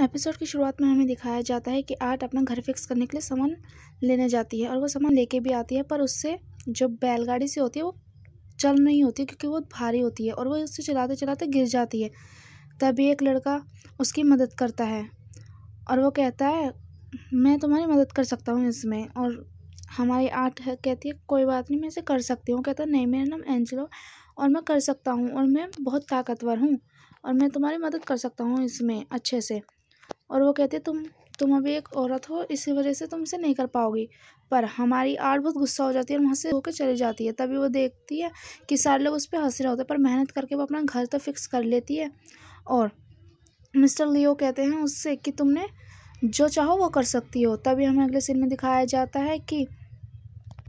Episode की शुरुआत में हमें दिखाया जाता है कि आर्ट अपना घर फिक्स करने के लिए सामान लेने जाती है और वो सामान लेके भी आती है, पर उससे जो बैलगाड़ी से होती है वो चल नहीं होती क्योंकि वो भारी होती है और वो उससे चलाते चलाते गिर जाती है। तभी एक लड़का उसकी मदद करता है और वो कहता है मैं तुम्हारी मदद कर सकता हूँ इसमें। और हमारी आर्ट कहती है कोई बात नहीं, मैं इसे कर सकती हूँ। कहता है नहीं, मेरा नाम एंजेलो और मैं कर सकता हूँ और मैं बहुत ताकतवर हूँ और मैं तुम्हारी मदद कर सकता हूँ इसमें अच्छे से। और वो कहती है तुम अभी एक औरत हो, इसी वजह से तुम इसे नहीं कर पाओगी। पर हमारी आर्ट बहुत गुस्सा हो जाती है और वहाँ से होकर चली जाती है। तभी वो देखती है कि सारे लोग उस पर हंस रहे होते हैं, पर मेहनत करके वो अपना घर तो फिक्स कर लेती है। और मिस्टर लियो कहते हैं उससे कि तुमने जो चाहो वो कर सकती हो। तभी हमें अगले सीन में दिखाया जाता है कि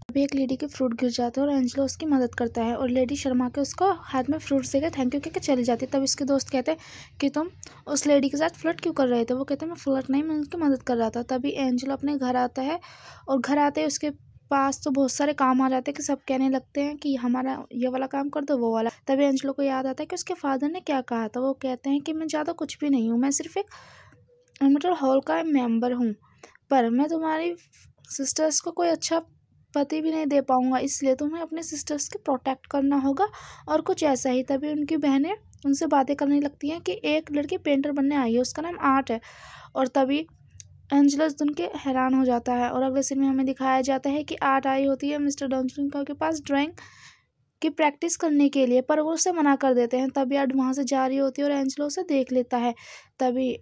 अभी एक लेडी के फ्रूट गिर जाते हैं और एंजेलो उसकी मदद करता है और लेडी शर्मा के उसको हाथ में फ्रूट देकर थैंक यू कहकर चली जाती है। तब इसके दोस्त कहते हैं कि तुम उस लेडी के साथ फ्लर्ट क्यों कर रहे थे। वो कहते हैं मैं फ्लर्ट नहीं, मैं उनकी मदद कर रहा था। तभी एंजेलो अपने घर आता है और घर आते ही उसके पास तो बहुत सारे काम आ जाते हैं कि सब कहने लगते हैं कि हमारा ये वाला काम कर दो, वो वाला। तभी एंजेलो को याद आता है कि उसके फादर ने क्या कहा था। वो कहते हैं कि मैं ज़्यादा कुछ भी नहीं हूँ, मैं सिर्फ एक मतलब हॉल का मेंबर हूँ, पर मैं तुम्हारी सिस्टर्स को कोई अच्छा पति भी नहीं दे पाऊंगा, इसलिए तुम्हें अपने सिस्टर्स के प्रोटेक्ट करना होगा और कुछ ऐसा ही। तभी उनकी बहनें उनसे बातें करने लगती हैं कि एक लड़की पेंटर बनने आई है, उसका नाम आर्ट है। और तभी एंजेलो सुन के हैरान हो जाता है। और अगले सीन में हमें दिखाया जाता है कि आर्ट आई होती है मिस्टर डॉन्सन के पास ड्राइंग की प्रैक्टिस करने के लिए, पर वो उसे मना कर देते हैं। तभी आर्ट वहाँ से जा रही होती है और एंजेलो उसे देख लेता है। तभी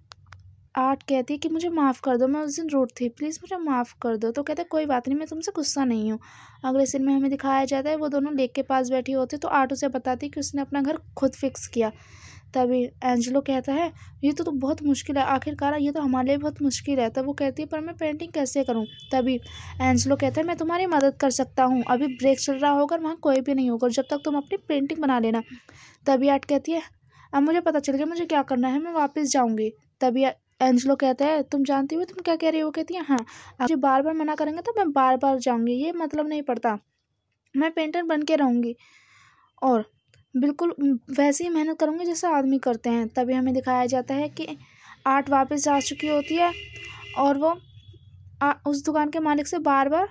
आर्ट कहती है कि मुझे माफ़ कर दो, मैं उस दिन रूड थी, प्लीज़ मुझे माफ़ कर दो। तो कहते हैं कोई बात नहीं, मैं तुमसे गुस्सा नहीं हूँ। अगले सीन में हमें दिखाया जाता है वो दोनों लेक के पास बैठी होती तो आर्ट उसे बताती है कि उसने अपना घर खुद फिक्स किया। तभी एंजेलो कहता है ये तो बहुत मुश्किल है, आखिरकार ये तो हमारे लिए बहुत मुश्किल है। तब वो कहती है पर मैं पेंटिंग कैसे करूँ। तभी एंजेलो कहता है मैं तुम्हारी मदद कर सकता हूँ, अभी ब्रेक चल रहा होगा, वहाँ कोई भी नहीं होगा, जब तक तुम अपनी पेंटिंग बना लेना। तभी आर्ट कहती है अब मुझे पता चल गया मुझे क्या करना है, मैं वापस जाऊँगी। तभी एंजेलो कहता है तुम जानती हो तुम क्या कह रही हो। कहती है हाँ, आप मुझे बार बार मना करेंगे तो मैं बार बार जाऊंगी, ये मतलब नहीं पड़ता, मैं पेंटर बन के रहूँगी और बिल्कुल वैसे ही मेहनत करूँगी जैसे आदमी करते हैं। तभी हमें दिखाया जाता है कि आर्ट वापस आ चुकी होती है और वो उस दुकान के मालिक से बार बार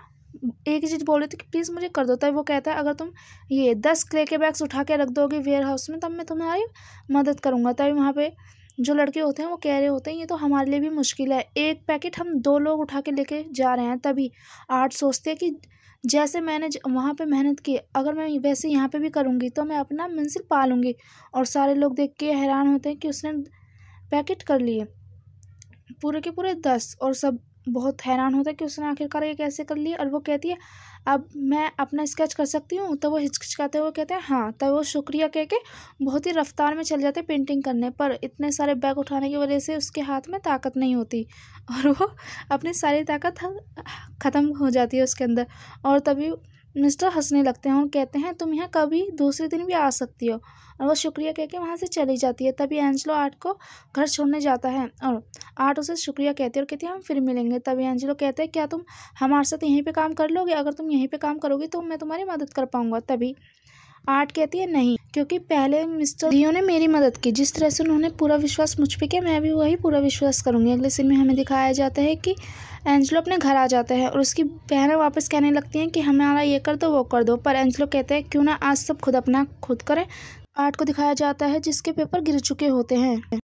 एक ही चीज़ बोल रही थी कि प्लीज़ मुझे कर दो। तभी वो कहता है अगर तुम ये 10 क्ले के बैग्स उठा के रख दोगे वेयर हाउस में तब मैं तुम्हारी मदद करूँगा। तभी वहाँ पे जो लड़के होते हैं वो कह रहे होते हैं ये तो हमारे लिए भी मुश्किल है, एक पैकेट हम 2 लोग उठा के लेके जा रहे हैं। तभी आर्ट सोचते हैं कि जैसे मैंने वहाँ पे मेहनत की, अगर मैं वैसे यहाँ पे भी करूँगी तो मैं अपना मंजिल पा लूँगी। और सारे लोग देख के हैरान होते हैं कि उसने पैकेट कर लिए पूरे के पूरे 10 और सब बहुत हैरान होता है कि उसने आखिरकार ये कैसे कर लिया। और वो कहती है अब मैं अपना स्केच कर सकती हूँ। तो वो हिचकिचाते हुए कहते हैं हाँ। तब वो शुक्रिया कह के बहुत ही रफ्तार में चल जाते पेंटिंग करने, पर इतने सारे बैग उठाने की वजह से उसके हाथ में ताकत नहीं होती और वो अपनी सारी ताकत ख़त्म हो जाती है उसके अंदर। और तभी मिस्टर हंसने लगते हैं और कहते हैं तुम यहाँ कभी दूसरे दिन भी आ सकती हो। और वो शुक्रिया कह के वहाँ से चली जाती है। तभी एंजेलो आर्ट को घर छोड़ने जाता है और आर्ट उसे शुक्रिया कहती है और कहती है हम फिर मिलेंगे। तभी एंजेलो कहते हैं क्या तुम हमारे साथ यहीं पे काम कर लोगे, अगर तुम यहीं पे काम करोगी तो मैं तुम्हारी मदद कर पाऊंगा। तभी आर्ट कहती है नहीं, क्योंकि पहले मिस्टर लियो ने मेरी मदद की, जिस तरह से उन्होंने पूरा विश्वास मुझ पे किया मैं भी वही पूरा विश्वास करूंगी। अगले सीन में हमें दिखाया जाता है कि एंजेलो अपने घर आ जाता है और उसकी बहनें वापस कहने लगती हैं कि हमारा ये कर दो वो कर दो, पर एंजेलो कहते हैं क्यों ना आज सब खुद अपना खुद करें। आर्ट को दिखाया जाता है जिसके पेपर गिर चुके होते हैं।